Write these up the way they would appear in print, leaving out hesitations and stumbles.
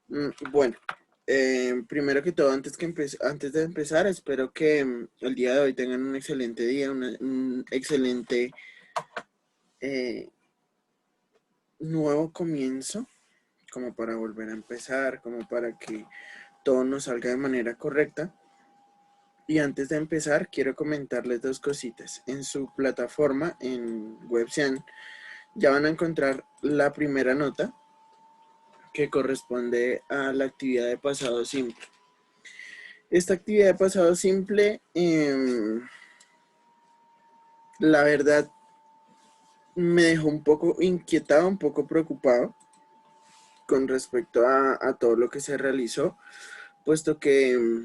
Bueno, primero que todo, antes de empezar, espero que el día de hoy tengan un excelente día, un excelente eh, nuevo comienzo, como para volver a empezar, como para que todo nos salga de manera correcta. Y antes de empezar, quiero comentarles dos cositas. En su plataforma, en Websean, ya van a encontrar la primera nota que corresponde a la actividad de pasado simple. Esta actividad de pasado simple, la verdad, me dejó un poco inquietado, un poco preocupado con respecto a todo lo que se realizó, puesto que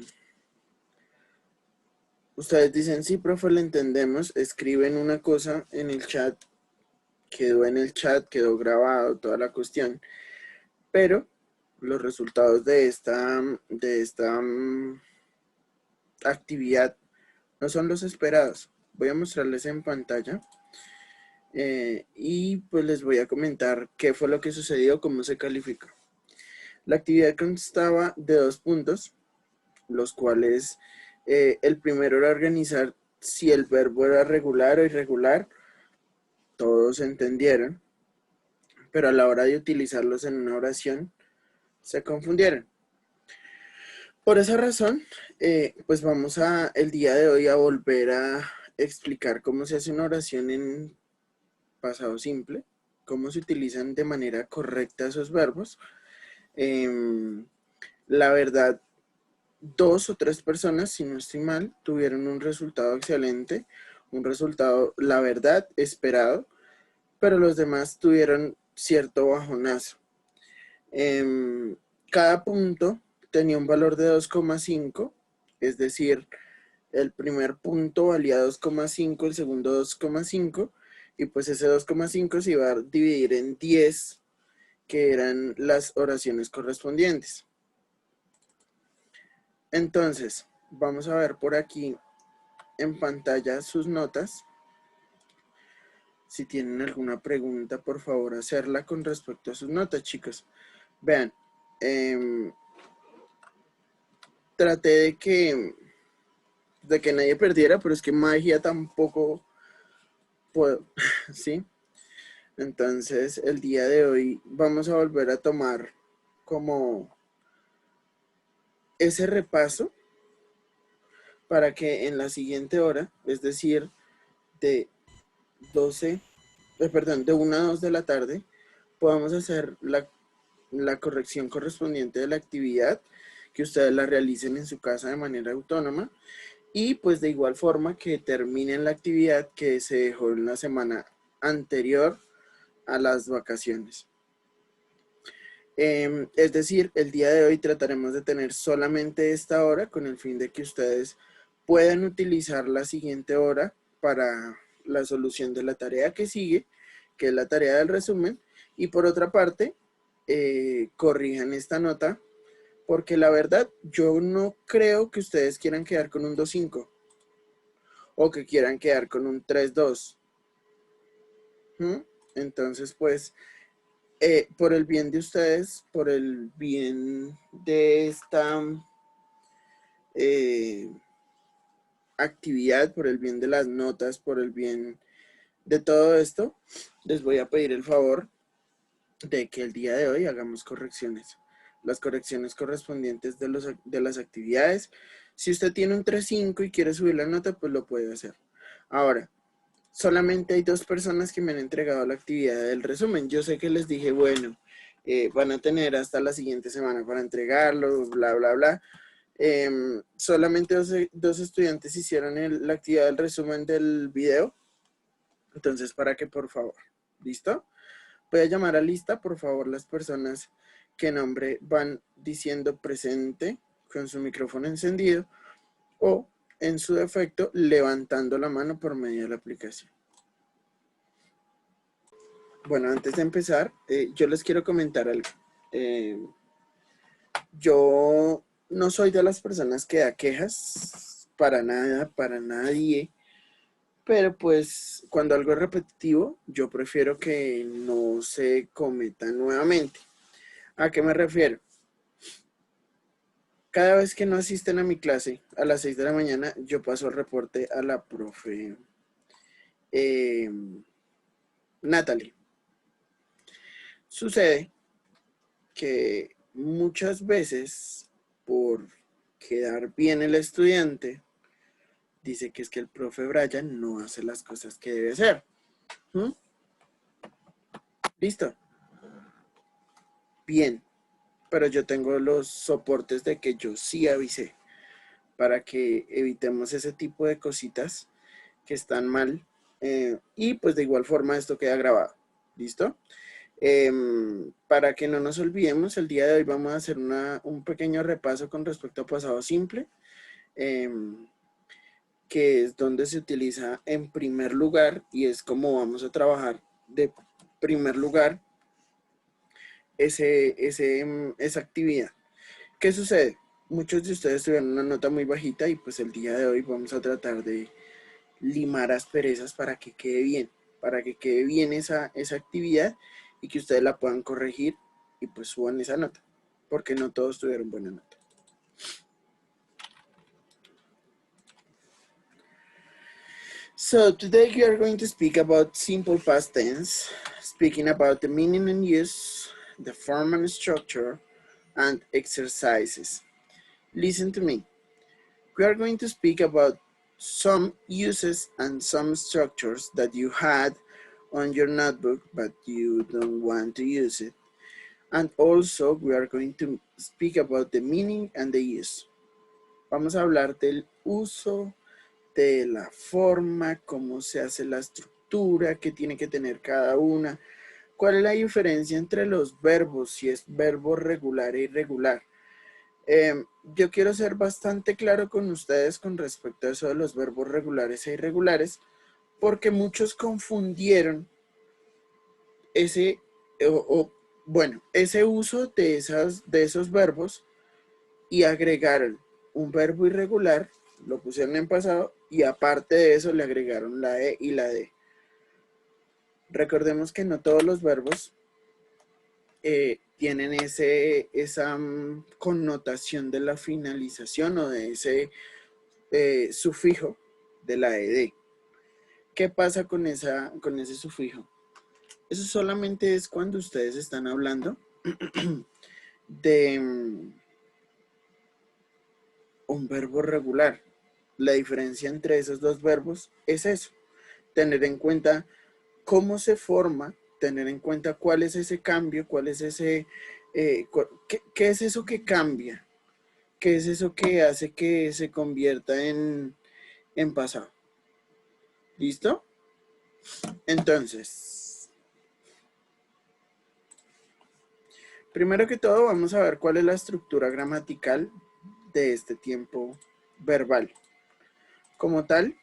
ustedes dicen, sí, profe, lo entendemos, escriben una cosa en el chat, quedó en el chat, quedó grabado, toda la cuestión, pero los resultados de esta actividad no son los esperados. Voy a mostrarles en pantalla. Y pues les voy a comentar qué fue lo que sucedió, cómo se califica. La actividad constaba de 2 puntos, los cuales el primero era organizar si el verbo era regular o irregular, todos entendieron, pero a la hora de utilizarlos en una oración se confundieron. Por esa razón, pues vamos el día de hoy a volver a explicar cómo se hace una oración en pasado simple, cómo se utilizan de manera correcta esos verbos. La verdad, 2 o 3 personas, si no estoy mal, tuvieron un resultado excelente, un resultado, la verdad, esperado, pero los demás tuvieron cierto bajonazo. Cada punto tenía un valor de 2,5, es decir, el primer punto valía 2,5, el segundo 2,5, y pues ese 2,5 se iba a dividir en 10, que eran las oraciones correspondientes. Entonces, vamos a ver por aquí en pantalla sus notas. Si tienen alguna pregunta, por favor, hacerla con respecto a sus notas, chicos. Vean, traté de que nadie perdiera, pero es que magia tampoco puedo, ¿sí? Entonces, el día de hoy vamos a volver a tomar como ese repaso para que en la siguiente hora, es decir, de 12, perdón, de 1 a 2 de la tarde, podamos hacer la corrección correspondiente de la actividad, que ustedes la realicen en su casa de manera autónoma y pues de igual forma que terminen la actividad que se dejó en la semana anterior a las vacaciones. Es decir, el día de hoy trataremos de tener solamente esta hora con el fin de que ustedes puedan utilizar la siguiente hora para la solución de la tarea que sigue, que es la tarea del resumen, y por otra parte, corrijan esta nota, porque la verdad, yo no creo que ustedes quieran quedar con un 2,5 o que quieran quedar con un 3,2. Entonces, pues, por el bien de ustedes, por el bien de esta eh, actividad, por el bien de las notas, por el bien de todo esto, les voy a pedir el favor de que el día de hoy hagamos correcciones. Las correcciones correspondientes de las actividades. Si usted tiene un 3,5 y quiere subir la nota, pues lo puede hacer. Ahora, solamente hay 2 personas que me han entregado la actividad del resumen. Yo sé que les dije, bueno, van a tener hasta la siguiente semana para entregarlo, bla, bla, bla. Solamente dos estudiantes hicieron la actividad del resumen del video. Entonces, para que por favor, ¿listo? Voy a llamar a lista, por favor, las personas que nombre van diciendo presente con su micrófono encendido o, en su defecto, levantando la mano por medio de la aplicación. Bueno, antes de empezar, yo les quiero comentar algo. Yo no soy de las personas que da quejas, para nada, para nadie, pero pues cuando algo es repetitivo, yo prefiero que no se cometa nuevamente. ¿A qué me refiero? Cada vez que no asisten a mi clase a las 6 de la mañana, yo paso el reporte a la profe Natalie. Sucede que muchas veces, por quedar bien el estudiante, dice que es que el profe Brian no hace las cosas que debe hacer. ¿Mm? ¿Listo? Bien, pero yo tengo los soportes de que yo sí avisé para que evitemos ese tipo de cositas que están mal y pues de igual forma esto queda grabado. ¿Listo? Para que no nos olvidemos, el día de hoy vamos a hacer un pequeño repaso con respecto a pasado simple, que es donde se utiliza en primer lugar y es como vamos a trabajar de primer lugar esa actividad. ¿Qué sucede? Muchos de ustedes tuvieron una nota muy bajita y pues el día de hoy vamos a tratar de limar asperezas para que quede bien esa actividad y que ustedes la puedan corregir y pues suban esa nota, porque no todos tuvieron buena nota. So today we are going to speak about simple past tense, speaking about the meaning and use, the form and structure, and exercises. Listen to me. We are going to speak about some uses and some structures that you had on your notebook, but you don't want to use it. And also, we are going to speak about the meaning and the use. Vamos a hablar del uso, de la forma, cómo se hace la estructura, qué tiene que tener cada una, cuál es la diferencia entre los verbos, si es verbo regular e irregular. Yo quiero ser bastante claro con ustedes con respecto a eso de los verbos regulares e irregulares, porque muchos confundieron ese, ese uso de esos verbos y agregaron un verbo irregular, lo pusieron en pasado y aparte de eso le agregaron la E y la D. Recordemos que no todos los verbos tienen esa connotación de la finalización o de ese sufijo de la ED. ¿Qué pasa con ese sufijo? Eso solamente es cuando ustedes están hablando de un verbo regular. La diferencia entre esos dos verbos es eso, tener en cuenta cómo se forma, tener en cuenta cuál es ese cambio, cuál es ese, qué es eso que cambia, qué es eso que hace que se convierta en pasado. ¿Listo? Entonces, primero que todo vamos a ver cuál es la estructura gramatical de este tiempo verbal. Como tal,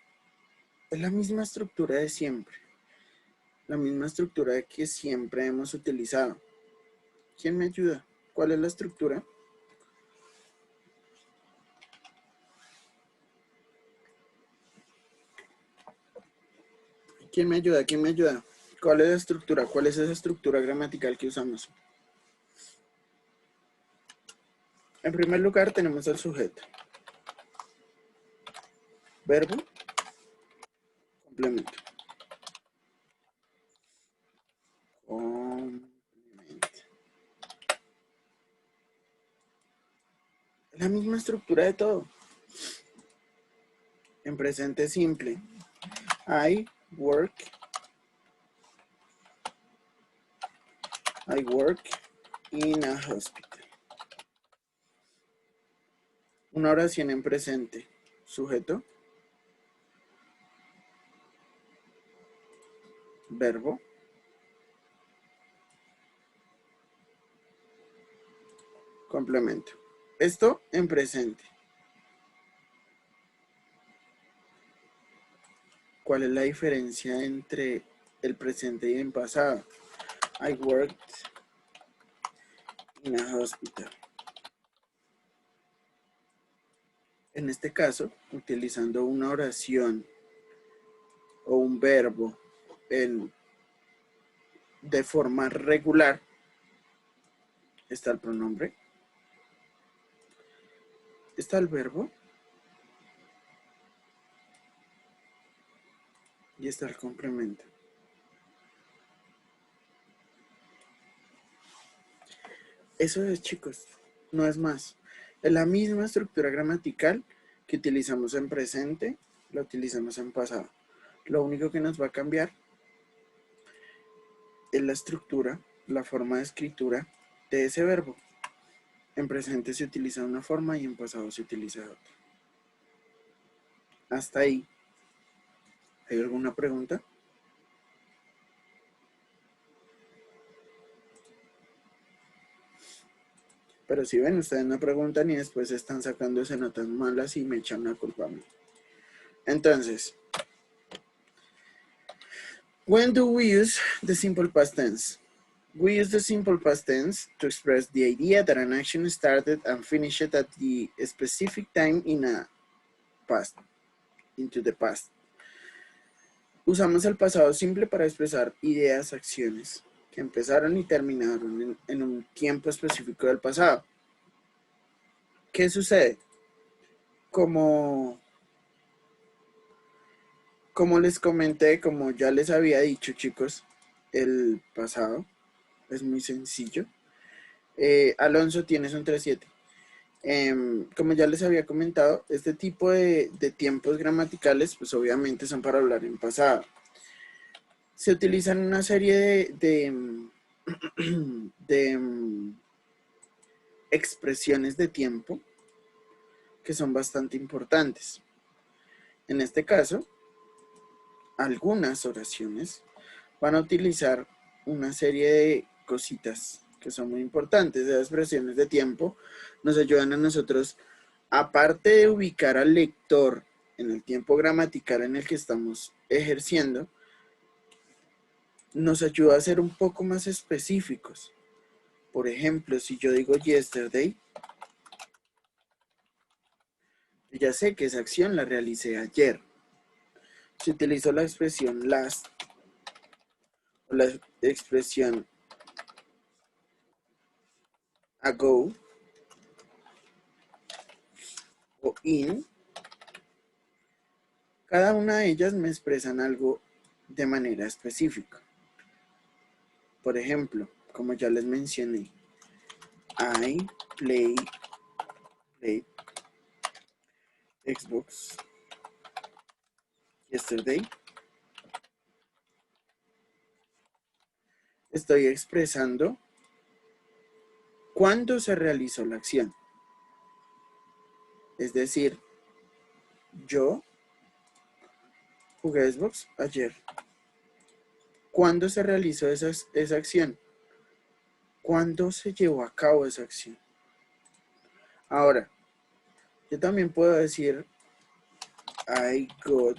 es la misma estructura de siempre, la misma estructura que siempre hemos utilizado. ¿Quién me ayuda? ¿Cuál es la estructura? ¿Quién me ayuda? ¿Quién me ayuda? ¿Cuál es la estructura? ¿Cuál es esa estructura gramatical que usamos? En primer lugar tenemos el sujeto. Verbo. Complemento. Complemento. La misma estructura de todo. En presente simple. I work in a hospital. Una oración en presente. Sujeto. Verbo. Complemento. Esto en presente. ¿Cuál es la diferencia entre el presente y el pasado? I worked in a hospital. En este caso, utilizando una oración o un verbo de forma regular, está el pronombre está el verbo y está el complemento. Eso es, chicos, no es más. Es la misma estructura gramatical que utilizamos en presente, la utilizamos en pasado. Lo único que nos va a cambiar es la estructura, la forma de escritura de ese verbo. En presente se utiliza una forma y en pasado se utiliza otra. Hasta ahí. ¿Hay alguna pregunta? Pero si ven, ustedes no preguntan y después están sacándose notas malas y me echan la culpa a mí. Entonces, when do we use the simple past tense? We use the simple past tense to express the idea that an action started and finished at the specific time in a past, into the past. Usamos el pasado simple para expresar ideas, acciones que empezaron y terminaron en un tiempo específico del pasado. ¿Qué sucede? Como les comenté, como ya les había dicho, chicos, el pasado es muy sencillo. Alonso, tienes un 3-7. Como ya les había comentado, este tipo de tiempos gramaticales, pues obviamente son para hablar en pasado. Se utilizan una serie de expresiones de tiempo que son bastante importantes. En este caso, algunas oraciones van a utilizar una serie de cositas que son muy importantes. Esas expresiones de tiempo nos ayudan a nosotros, aparte de ubicar al lector en el tiempo gramatical en el que estamos ejerciendo, nos ayuda a ser un poco más específicos. Por ejemplo, si yo digo yesterday, ya sé que esa acción la realicé ayer. Si utilizo la expresión last o la expresión ago o in, cada una de ellas me expresan algo de manera específica. Por ejemplo, como ya les mencioné, I played Xbox yesterday. Estoy expresando cuándo se realizó la acción. Es decir, yo jugué Xbox ayer. ¿Cuándo se realizó esa acción? ¿Cuándo se llevó a cabo esa acción? Ahora, yo también puedo decir I got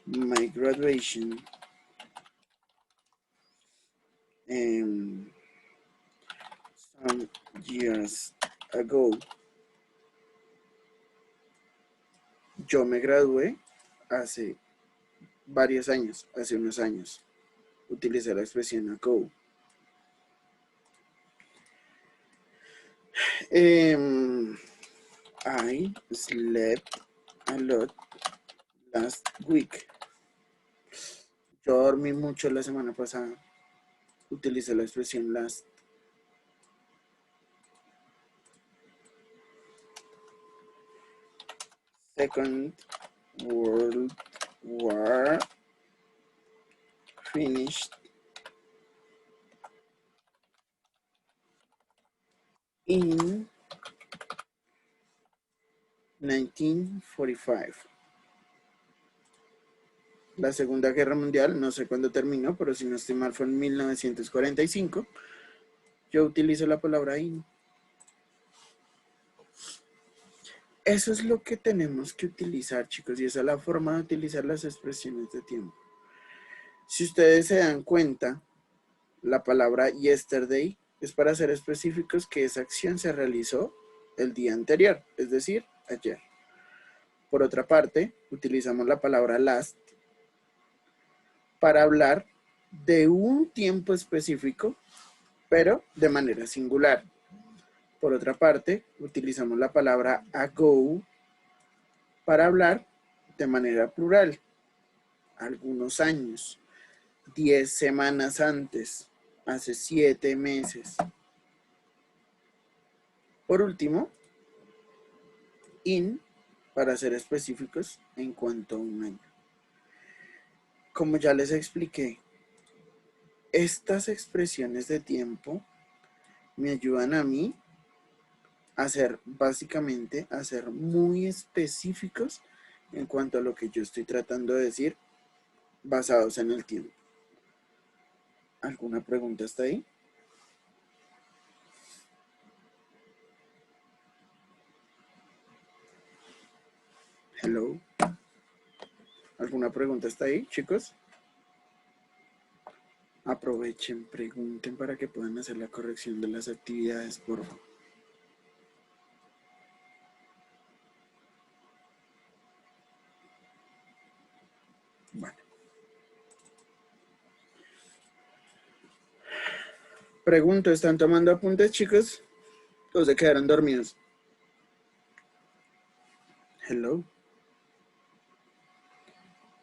my graduation some years ago. Yo me gradué hace varios años, hace unos años. Utilicé la expresión ago. I slept a lot last week. Yo dormí mucho la semana pasada. Utilicé la expresión last. Second World War finished in 1945. La Segunda Guerra Mundial, no sé cuándo terminó, pero si no estoy mal fue en 1945. Yo utilizo la palabra in. Eso es lo que tenemos que utilizar, chicos, y esa es la forma de utilizar las expresiones de tiempo. Si ustedes se dan cuenta, la palabra yesterday es para ser específicos que esa acción se realizó el día anterior, es decir, ayer. Por otra parte, utilizamos la palabra last para hablar de un tiempo específico, pero de manera singular. Por otra parte, utilizamos la palabra ago para hablar de manera plural. Algunos años, 10 semanas antes, hace 7 meses. Por último, in para ser específicos en cuanto a un año. Como ya les expliqué, estas expresiones de tiempo me ayudan a mí a ser muy específicos en cuanto a lo que yo estoy tratando de decir basados en el tiempo. ¿Alguna pregunta hasta ahí? Hello. ¿Alguna pregunta hasta ahí, chicos? Aprovechen, pregunten para que puedan hacer la corrección de las actividades, por favor. Bueno. Pregunto, ¿están tomando apuntes, chicos? ¿O se quedaron dormidos? Hello.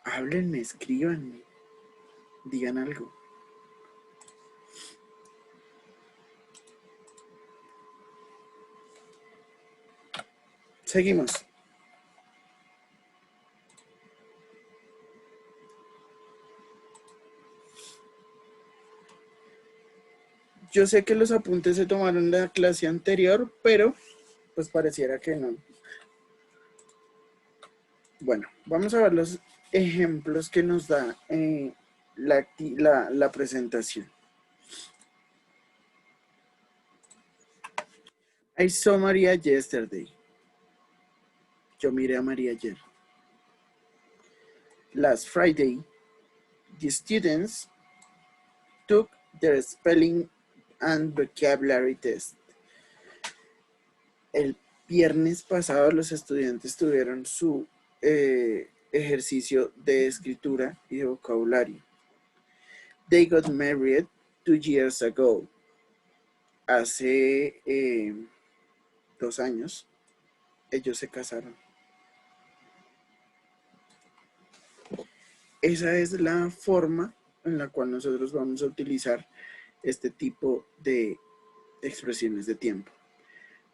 Háblenme, escríbanme. Digan algo. Seguimos. Yo sé que los apuntes se tomaron en la clase anterior, pero pues pareciera que no. Bueno, vamos a ver los ejemplos que nos da la presentación. I saw Maria yesterday. Yo miré a María ayer. Last Friday, the students took their spelling and vocabulary test. El viernes pasado los estudiantes tuvieron su ejercicio de escritura y de vocabulario. They got married 2 years ago. Hace 2 años ellos se casaron. Esa es la forma en la cual nosotros vamos a utilizar este tipo de expresiones de tiempo.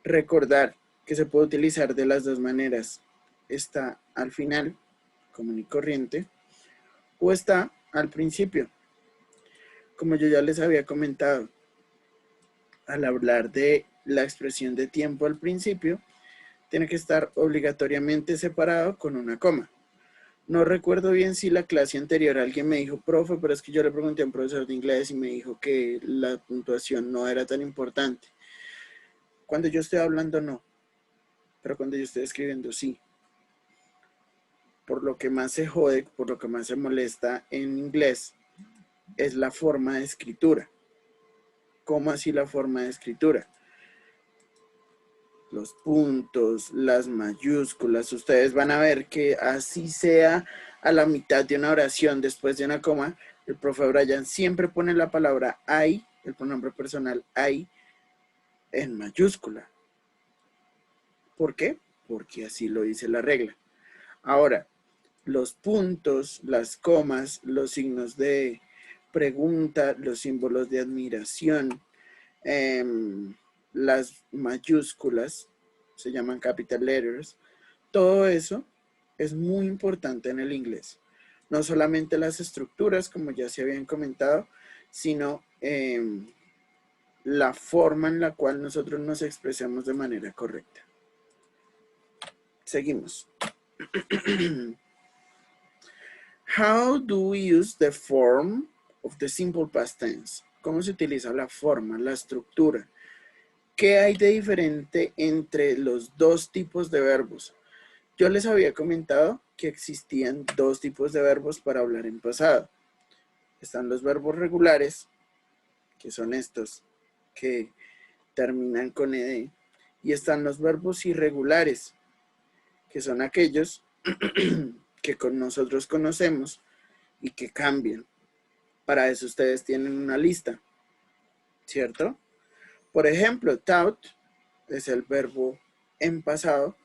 Recordar que se puede utilizar de las dos maneras. Está al final, común y corriente, o está al principio. Como yo ya les había comentado, al hablar de la expresión de tiempo al principio, tiene que estar obligatoriamente separado con una coma. No recuerdo bien si la clase anterior alguien me dijo, profe, pero es que yo le pregunté a un profesor de inglés y me dijo que la puntuación no era tan importante. Cuando yo estoy hablando, no. Pero cuando yo estoy escribiendo, sí. Por lo que más se jode, por lo que más se molesta en inglés, es la forma de escritura. ¿Cómo así la forma de escritura? Los puntos, las mayúsculas, ustedes van a ver que así sea a la mitad de una oración después de una coma, el profe Brian siempre pone la palabra I, el pronombre personal I, en mayúscula. ¿Por qué? Porque así lo dice la regla. Ahora, los puntos, las comas, los signos de pregunta, los símbolos de admiración, las mayúsculas, se llaman capital letters, todo eso es muy importante en el inglés. No solamente las estructuras, como ya se habían comentado, sino la forma en la cual nosotros nos expresamos de manera correcta. Seguimos. How do we use the form of the simple past tense? ¿Cómo se utiliza la forma, la estructura? ¿Qué hay de diferente entre los dos tipos de verbos? Yo les había comentado que existían dos tipos de verbos para hablar en pasado. Están los verbos regulares, que son estos, que terminan con ed, y están los verbos irregulares, que son aquellos que nosotros conocemos y que cambian. Para eso ustedes tienen una lista, ¿cierto? Por ejemplo, taught es el verbo en pasado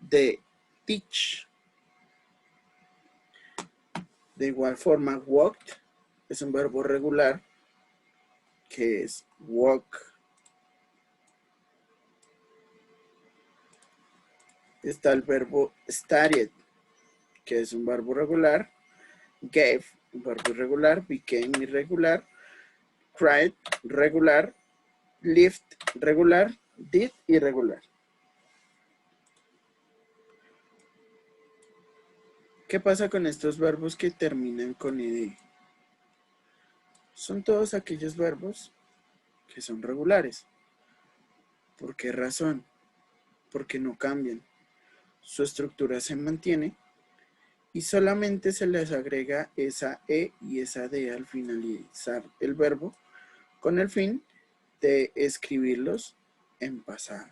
de teach. De igual forma, walked es un verbo regular que es walk. Está el verbo studied, que es un verbo regular, gave, un verbo irregular, became irregular, cried, regular, lived, regular, did, irregular. ¿Qué pasa con estos verbos que terminan con ed? Son todos aquellos verbos que son regulares. ¿Por qué razón? Porque no cambian. Su estructura se mantiene y solamente se les agrega esa e y esa d al finalizar el verbo con el fin de escribirlos en pasado.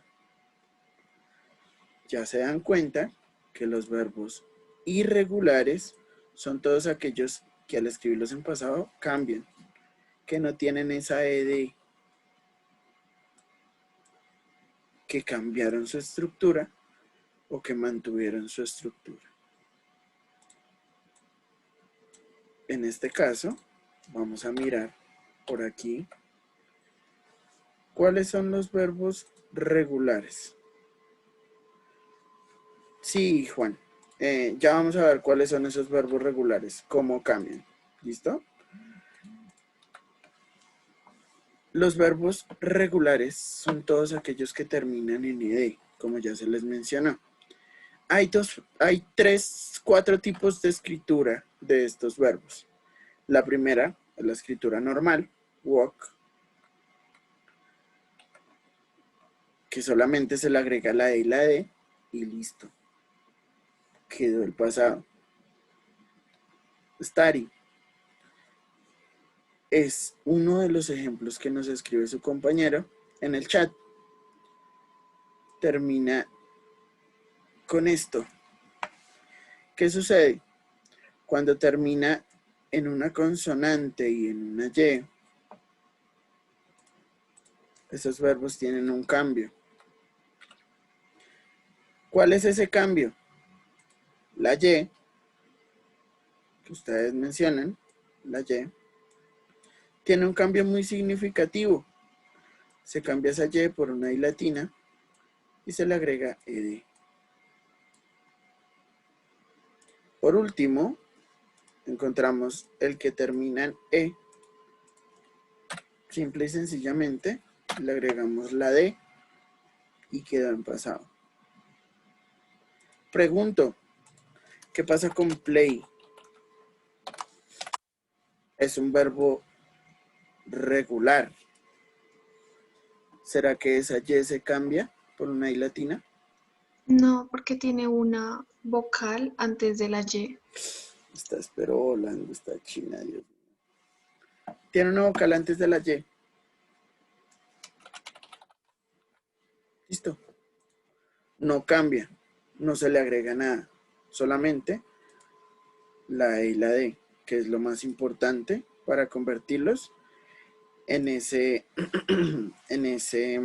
Ya se dan cuenta que los verbos irregulares son todos aquellos que al escribirlos en pasado cambian, que no tienen esa ed, que cambiaron su estructura o que mantuvieron su estructura. En este caso, vamos a mirar por aquí cuáles son los verbos regulares. Sí, Juan, ya vamos a ver cuáles son esos verbos regulares, cómo cambian. ¿Listo? Los verbos regulares son todos aquellos que terminan en ed, como ya se les mencionó. Hay 4 tipos de escritura de estos verbos. La primera es la escritura normal, walk, que solamente se le agrega la e y la d y listo. Quedó el pasado. Study es uno de los ejemplos que nos escribe su compañero en el chat. Termina con esto. ¿Qué sucede? Cuando termina en una consonante y en una y, esos verbos tienen un cambio. ¿Cuál es ese cambio? La y, que ustedes mencionan, la y, tiene un cambio muy significativo. Se cambia esa y por una i latina y se le agrega ed. Por último, encontramos el que termina en e. Simple y sencillamente le agregamos la d y queda en pasado. Pregunto, ¿qué pasa con play? Es un verbo regular. ¿Será que esa y se cambia por una i latina? No, porque tiene una vocal antes de la Y. Estás pero volando, está china, Dios mío. Tiene una vocal antes de la y. Listo. No cambia, no se le agrega nada. Solamente la e y la d, que es lo más importante para convertirlos en ese, en ese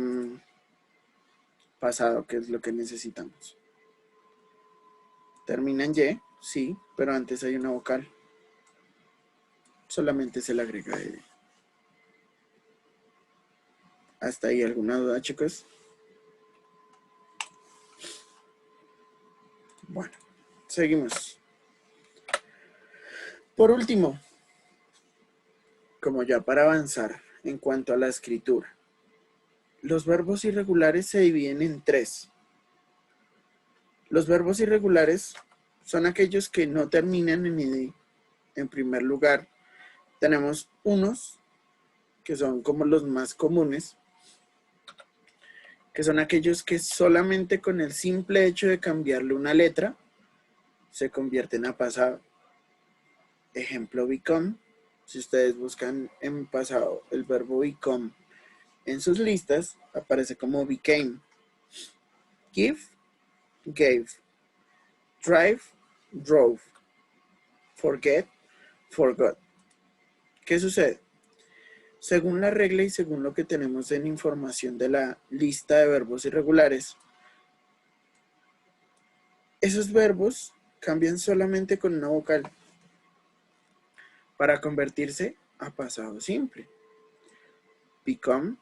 pasado, que es lo que necesitamos. Termina en y, sí, pero antes hay una vocal. Solamente se le agrega ed. ¿Hasta ahí alguna duda, chicos? Bueno, seguimos. Por último, como ya para avanzar en cuanto a la escritura, los verbos irregulares se dividen en 3. Los verbos irregulares son aquellos que no terminan en ed. En primer lugar, tenemos unos que son como los más comunes, que son aquellos que solamente con el simple hecho de cambiarle una letra se convierten a pasado. Ejemplo, become. Si ustedes buscan en pasado el verbo become en sus listas, aparece como became. Give, gave. Drive, drove. Forget, forgot. ¿Qué sucede? Según la regla y según lo que tenemos en información de la lista de verbos irregulares, esos verbos cambian solamente con una vocal para convertirse a pasado simple. Become,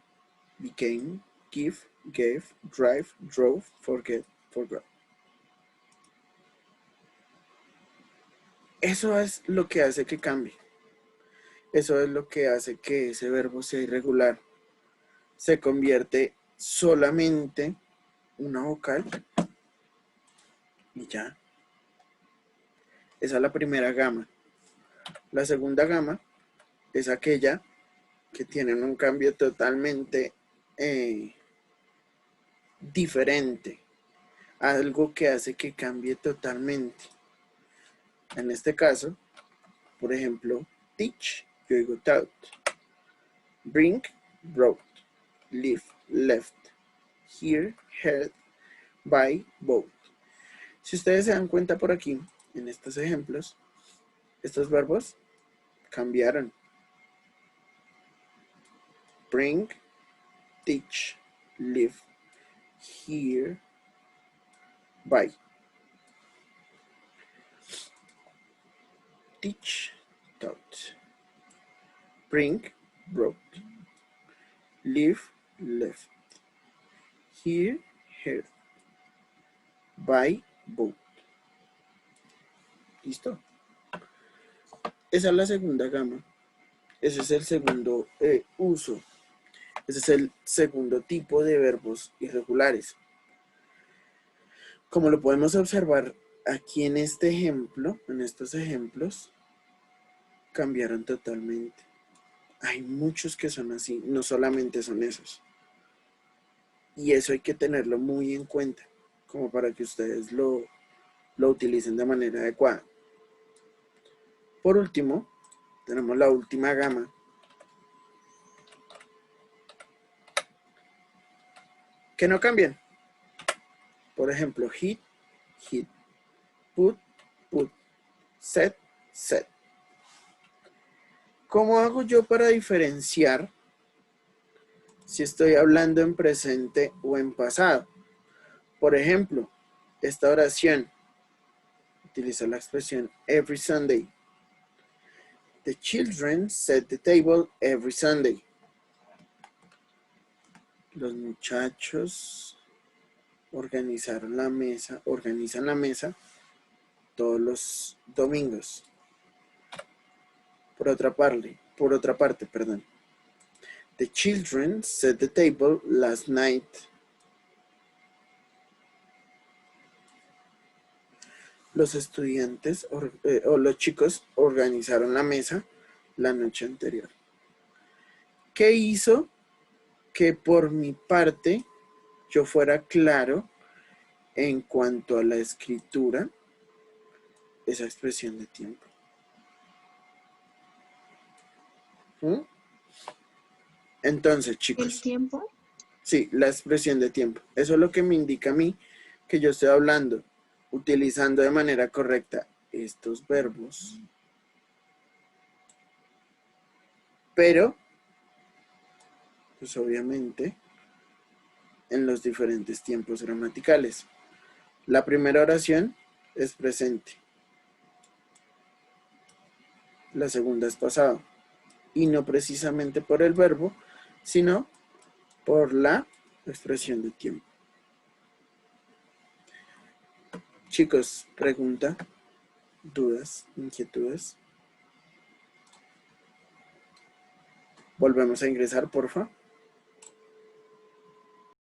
became, give, gave, drive, drove, forget, forgot. Eso es lo que hace que cambie. Eso es lo que hace que ese verbo sea irregular. Se convierte solamente una vocal y ya. Esa es la primera gama. La segunda gama es aquella que tiene un cambio totalmente diferente. Algo que hace que cambie totalmente. En este caso, por ejemplo, teach, yo digo taught. Bring, brought. Leave, left. Hear, heard. Buy, bought. Si ustedes se dan cuenta por aquí, en estos ejemplos, estos verbos cambiaron. Bring, teach, live, hear, buy. Teach, taught. Bring, brought. Live, left. Hear, heard. Buy, bought. ¿Listo? Esa es la segunda gama. Ese es el segundo uso. Ese es el segundo tipo de verbos irregulares. Como lo podemos observar aquí en este ejemplo, en estos ejemplos, cambiaron totalmente. Hay muchos que son así, no solamente son esos. Y eso hay que tenerlo muy en cuenta, como para que ustedes lo utilicen de manera adecuada. Por último, tenemos la última gama, que no cambian. Por ejemplo, hit, hit, put, put, set, set. ¿Cómo hago yo para diferenciar si estoy hablando en presente o en pasado? Por ejemplo, esta oración utiliza la expresión every Sunday. The children set the table every Sunday. Los muchachos organizan la mesa todos los domingos. Por otra parte, The children set the table last night. Los estudiantes o los chicos organizaron la mesa la noche anterior. ¿Qué hizo que por mi parte yo fuera claro en cuanto a la escritura, esa expresión de tiempo? Entonces, ¿El chicos, tiempo? sí, la expresión de tiempo. Eso es lo que me indica a mí que yo estoy hablando, utilizando de manera correcta estos verbos, pero, pues obviamente, en los diferentes tiempos gramaticales. La primera oración es presente. La segunda es pasado. Y no precisamente por el verbo, sino por la expresión de tiempo. Chicos, pregunta, dudas, inquietudes. Volvemos a ingresar, porfa.